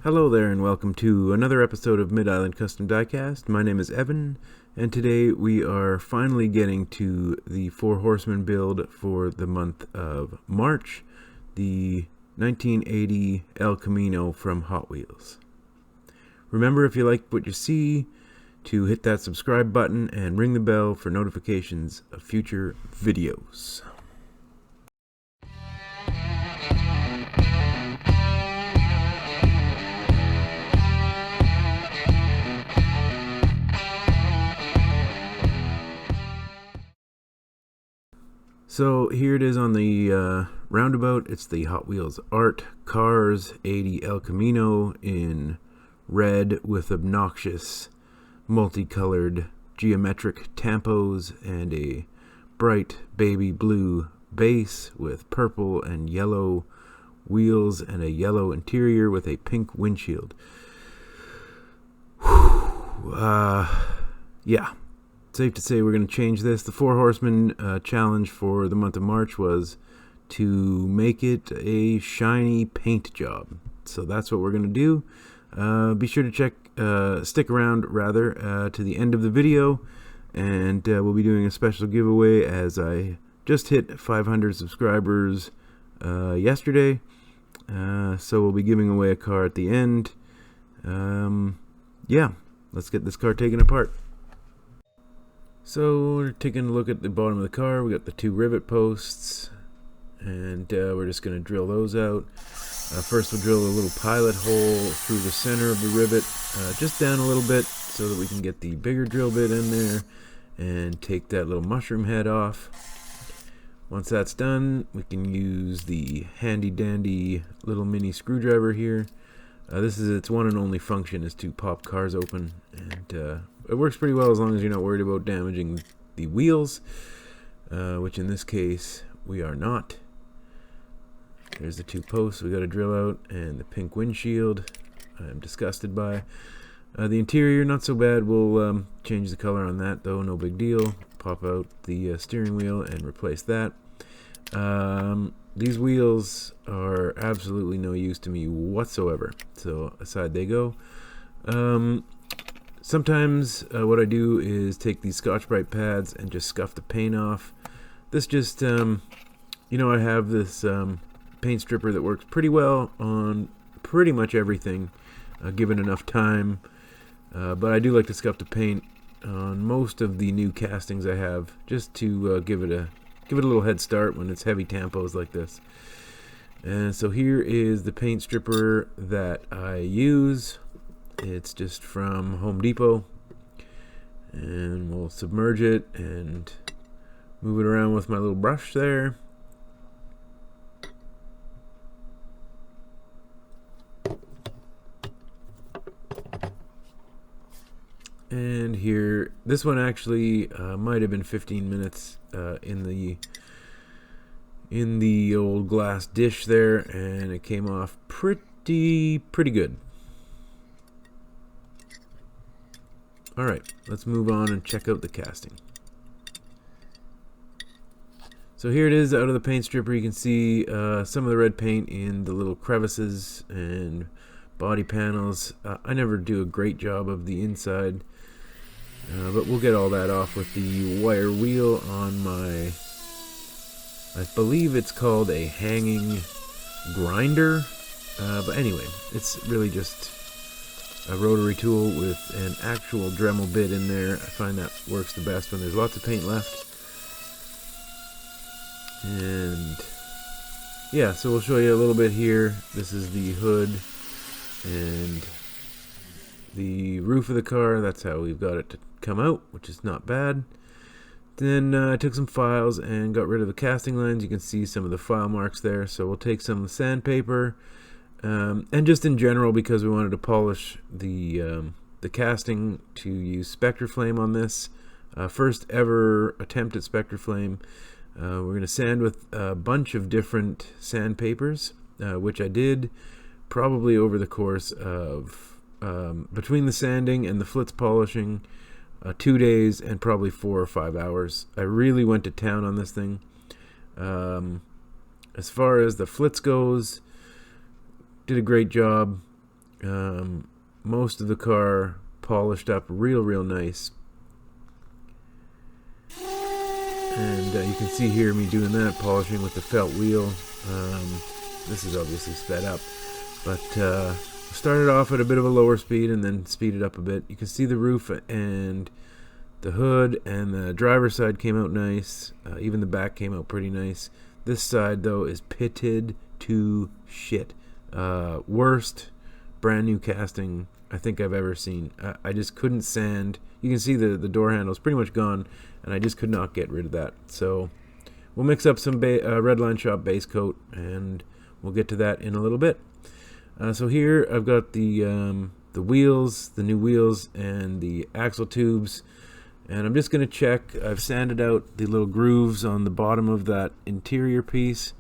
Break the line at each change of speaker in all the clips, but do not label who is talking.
Hello there and welcome to another episode of Mid-Island Custom Diecast. My name is Evan and today we are finally getting to the Four Horsemen build for the month of March, the 1980 El Camino from Hot Wheels. Remember, if you like what you see, to hit that subscribe button and ring the bell for notifications of future videos. So here it is on the roundabout. It's the Hot Wheels Art Cars 80 El Camino in red with obnoxious multicolored geometric tampos and a bright baby blue base with purple and yellow wheels and a yellow interior with a pink windshield. Yeah. Safe to say we're going to change this. The Four Horsemen challenge for the month of March was to make it a shiny paint job. So that's what we're going to do. Be sure to stick around rather to the end of the video, and we'll be doing a special giveaway as I just hit 500 subscribers yesterday. So we'll be giving away a car at the end. Yeah, let's get this car taken apart. So we're taking a look at the bottom of the car. We got the two rivet posts, and we're just going to drill those out. First we'll drill a little pilot hole through the center of the rivet, just down a little bit so that we can get the bigger drill bit in there and take that little mushroom head off. Once that's done, we can use the handy dandy little mini screwdriver here. This is its one and only function, is to pop cars open, and it works pretty well as long as you're not worried about damaging the wheels, which in this case we are not. There's the two posts we got to drill out, and the pink windshield I'm disgusted by. The interior, not so bad. We'll change the color on that though, no big deal. Pop out the steering wheel and replace that. These wheels are absolutely no use to me whatsoever, so aside they go. Sometimes what I do is take these Scotch-Brite pads and just scuff the paint off. This just, I have this paint stripper that works pretty well on pretty much everything, given enough time. But I do like to scuff the paint on most of the new castings I have, just to give it a little head start when it's heavy tampos like this. And so here is the paint stripper that I use. It's just from Home Depot, and we'll submerge it and move it around with my little brush there. And here, this one actually might have been 15 minutes in the old glass dish there, and it came off pretty good. Alright, let's move on and check out the casting. So here it is out of the paint stripper. You can see some of the red paint in the little crevices and body panels. I never do a great job of the inside, but we'll get all that off with the wire wheel on my, I believe it's called a hanging grinder, but anyway, it's really just a rotary tool with an actual Dremel bit in there. I find that works the best when there's lots of paint left. And yeah, so we'll show you a little bit here. This is the hood and the roof of the car. That's how we've got it to come out, which is not bad. Then I took some files and got rid of the casting lines. You can see some of the file marks there. So we'll take some sandpaper, and just in general, because we wanted to polish the casting, to use Spectraflame on this. First ever attempt at Spectraflame. We're going to sand with a bunch of different sandpapers, which I did probably over the course of between the sanding and the flitz polishing, 2 days and probably 4 or 5 hours. I really went to town on this thing. As far as the flitz goes, did a great job. Most of the car polished up real nice. And you can see here me doing that, polishing with the felt wheel. This is obviously sped up, but started off at a bit of a lower speed and then speeded up a bit. You can see the roof and the hood and the driver's side came out nice. Even the back came out pretty nice. This side though is pitted to shit. Worst brand new casting I think I've ever seen. I just couldn't sand. You can see the door handle is pretty much gone, and I just could not get rid of that. So we'll mix up some Redline Shop base coat, and we'll get to that in a little bit. So here I've got the wheels, the new wheels, and the axle tubes, and I'm just going to check. I've sanded out the little grooves on the bottom of that interior piece,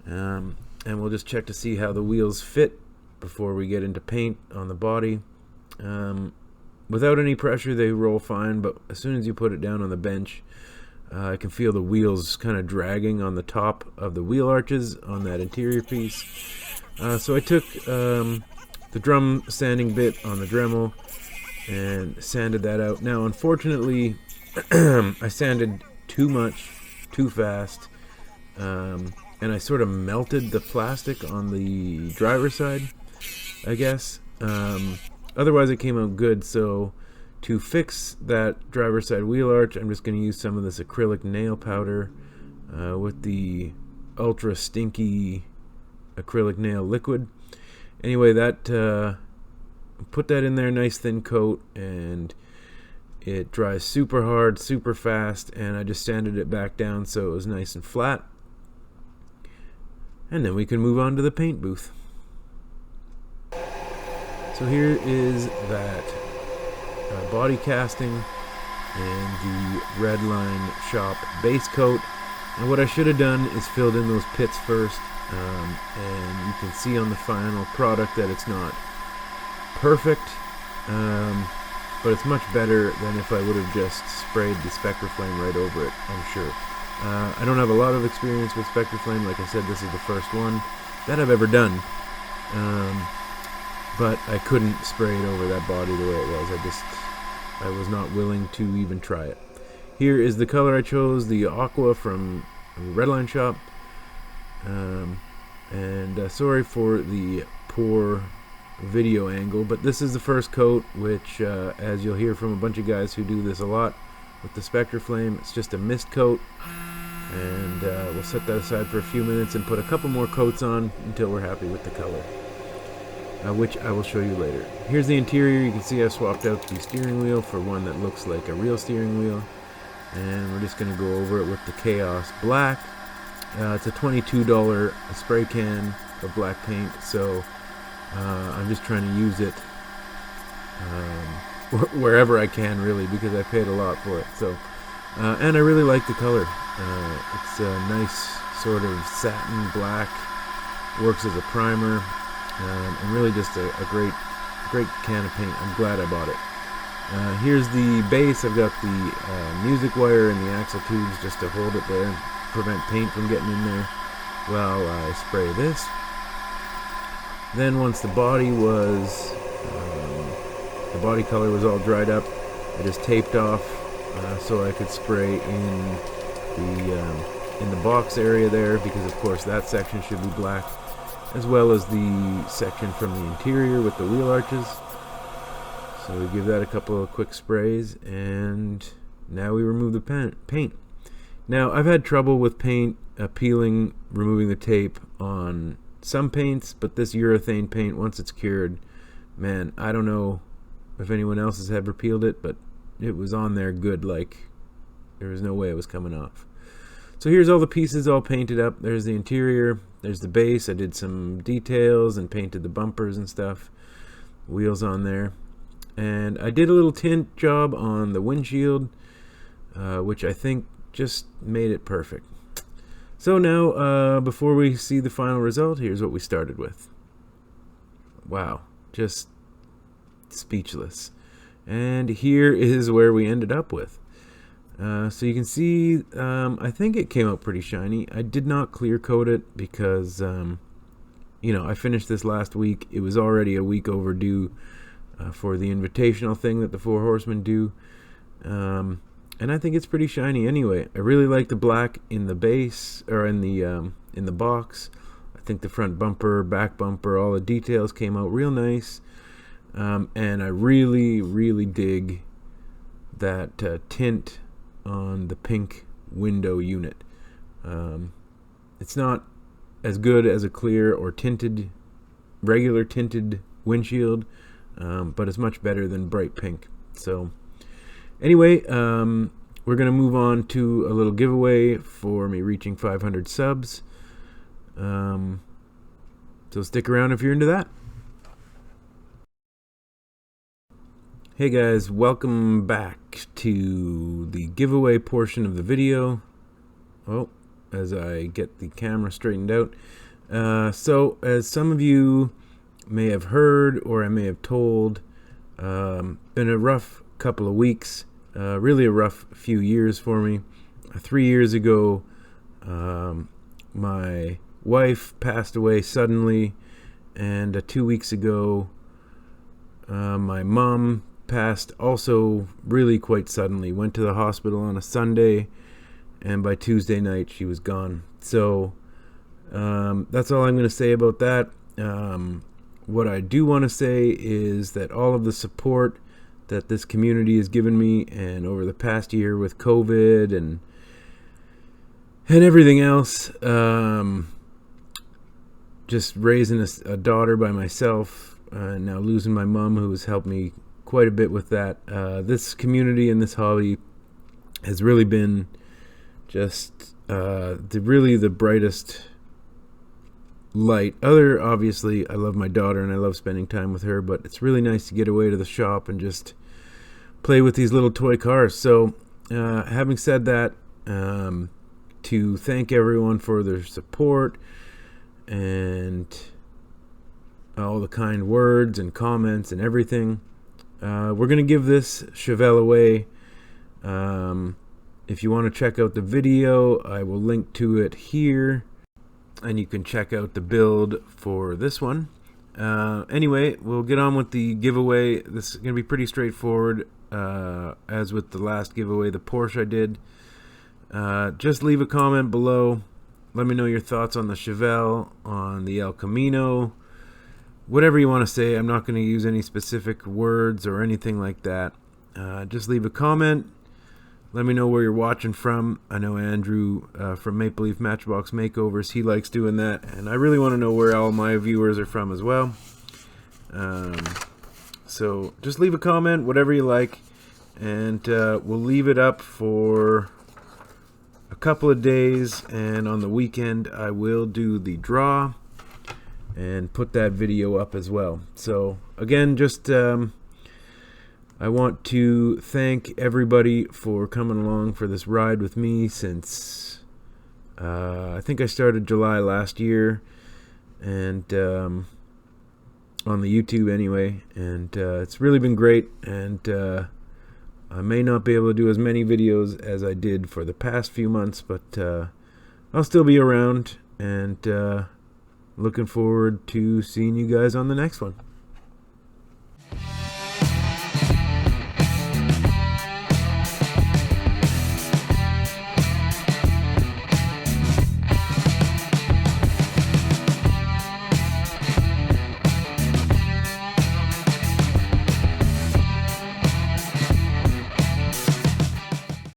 and we'll just check to see how the wheels fit before we get into paint on the body. Without any pressure they roll fine, but as soon as you put it down on the bench, I can feel the wheels kind of dragging on the top of the wheel arches on that interior piece. So I took the drum sanding bit on the Dremel and sanded that out. Now unfortunately I sanded too much too fast, and I sort of melted the plastic on the driver's side, I guess. Otherwise it came out good. So to fix that driver's side wheel arch, I'm just going to use some of this acrylic nail powder with the ultra stinky acrylic nail liquid. Anyway, that put that in there, nice thin coat, and it dries super hard, super fast, and I just sanded it back down so it was nice and flat. And then we can move on to the paint booth. So here is that body casting and the Redline Shop base coat. And what I should have done is filled in those pits first, and you can see on the final product that it's not perfect, but it's much better than if I would have just sprayed the Spectre Flame right over it, I'm sure. I don't have a lot of experience with Spectre Flame. Like I said, this is the first one that I've ever done, but I couldn't spray it over that body the way it was. I was not willing to even try it. Here is the color I chose, the Aqua from Redline Shop. And sorry for the poor video angle, but this is the first coat, which as you'll hear from a bunch of guys who do this a lot with the Spectre Flame, it's just a mist coat. And we'll set that aside for a few minutes and put a couple more coats on until we're happy with the color, which I will show you later. Here's the interior. You can see I swapped out the steering wheel for one that looks like a real steering wheel, and we're just going to go over it with the Chaos Black. It's a $22 spray can of black paint, so I'm just trying to use it wherever I can, really, because I paid a lot for it. So, and I really like the color. It's a nice sort of satin black, works as a primer, and really just a great can of paint. I'm glad I bought it. Here's the base. I've got the music wire and the axle tubes just to hold it there and prevent paint from getting in there while I spray this. Then once the body was, the body color was all dried up, I just taped off so I could spray in the box area there, because of course that section should be black, as well as the section from the interior with the wheel arches. So we give that a couple of quick sprays, and now we remove the paint. Now, I've had trouble with paint peeling, removing the tape on some paints, but this urethane paint, once it's cured, man, I don't know if anyone else has ever peeled it, but it was on there good, like there was no way it was coming off. So here's all the pieces all painted up. There's the interior, there's the base. I did some details and painted the bumpers and stuff, wheels on there. And I did a little tint job on the windshield, which I think just made it perfect. So now, before we see the final result, here's what we started with. Wow, just speechless. And here is where we ended up with. So you can see, I think it came out pretty shiny. I did not clear coat it because I finished this last week. It was already a week overdue for the invitational thing that the Four Horsemen do. And I think it's pretty shiny anyway. I really like the black in the base, or in the box. I think the front bumper, back bumper, all the details came out real nice. And I really, really dig that tint on the pink window unit. It's not as good as a clear or regular tinted windshield, but it's much better than bright pink. So anyway, we're going to move on to a little giveaway for me reaching 500 subs. So stick around if you're into that. Hey guys, welcome back to the giveaway portion of the video. Oh, as I get the camera straightened out. So as some of you may have heard, or I may have told, been a rough couple of weeks, really a rough few years for me. 3 years ago, my wife passed away suddenly, and 2 weeks ago, my mom passed also really quite suddenly. Went to the hospital on a Sunday, and by Tuesday night she was gone. So that's all I'm going to say about that. What I do want to say is that all of the support that this community has given me, and over the past year with COVID and everything else, just raising a daughter by myself, now losing my mom, who has helped me quite a bit with that. This community and this hobby has really been just the brightest light. Obviously, I love my daughter and I love spending time with her, but it's really nice to get away to the shop and just play with these little toy cars. So having said that, to thank everyone for their support and all the kind words and comments and everything. We're going to give this Chevelle away. If you want to check out the video, I will link to it here, and you can check out the build for this one. Anyway, we'll get on with the giveaway. This is going to be pretty straightforward, as with the last giveaway, the Porsche I did. Just leave a comment below. Let me know your thoughts on the Chevelle, on the El Camino, whatever you want to say. I'm not going to use any specific words or anything like that. Just leave a comment. Let me know where you're watching from. I know Andrew from Maple Leaf Matchbox Makeovers, he likes doing that, and I really want to know where all my viewers are from as well. So just leave a comment, whatever you like, and we'll leave it up for a couple of days, and on the weekend I will do the draw and put that video up as well. So again, just I want to thank everybody for coming along for this ride with me since I think I started July last year, and on the YouTube anyway, and it's really been great. And I may not be able to do as many videos as I did for the past few months, but I'll still be around, and looking forward to seeing you guys on the next one.